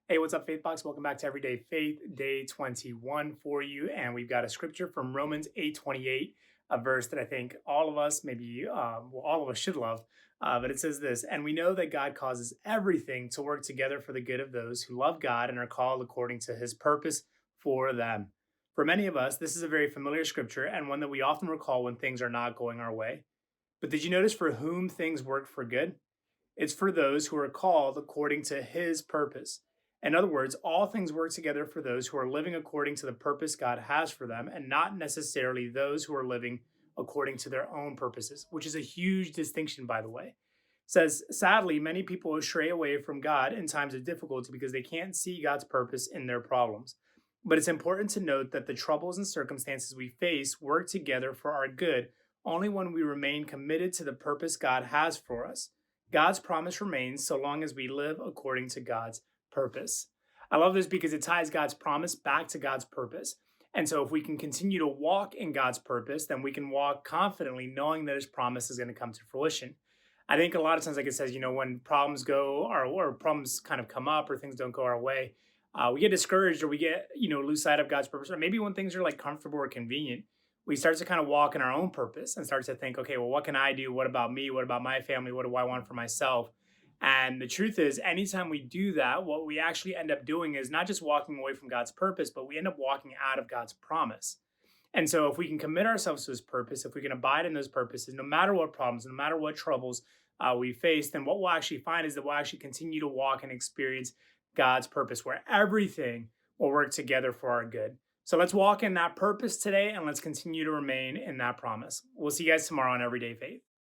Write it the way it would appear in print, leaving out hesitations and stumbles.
Hey, what's up, Faithbox? Welcome back to Everyday Faith, day 21 for you. And we've got a scripture from Romans 8:28, a verse that I think all of us, maybe, all of us should love. But it says this, and we know that God causes everything to work together for the good of those who love God and are called according to his purpose for them. For many of us, this is a very familiar scripture and one that we often recall when things are not going our way. But did you notice for whom things work for good? It's for those who are called according to his purpose. In other words, all things work together for those who are living according to the purpose God has for them, and not necessarily those who are living according to their own purposes, which is a huge distinction, by the way. It says, sadly, many people stray away from God in times of difficulty because they can't see God's purpose in their problems. But it's important to note that the troubles and circumstances we face work together for our good only when we remain committed to the purpose God has for us. God's promise remains so long as we live according to God's purpose. I love this because it ties God's promise back to God's purpose. And so, if we can continue to walk in God's purpose, then we can walk confidently knowing that his promise is going to come to fruition. I think a lot of times, like it says, when problems go or problems kind of come up or things don't go our way, we get discouraged or we get, lose sight of God's purpose. Or maybe when things are like comfortable or convenient, we start to kind of walk in our own purpose and start to think, okay, well, what can I do? What about me? What about my family? What do I want for myself? And the truth is, anytime we do that, what we actually end up doing is not just walking away from God's purpose, but we end up walking out of God's promise. And so, if we can commit ourselves to his purpose, if we can abide in those purposes, no matter what problems, no matter what troubles we face, then what we'll actually find is that we'll actually continue to walk and experience God's purpose, where everything will work together for our good. So let's walk in that purpose today and let's continue to remain in that promise. We'll see you guys tomorrow on Everyday Faith.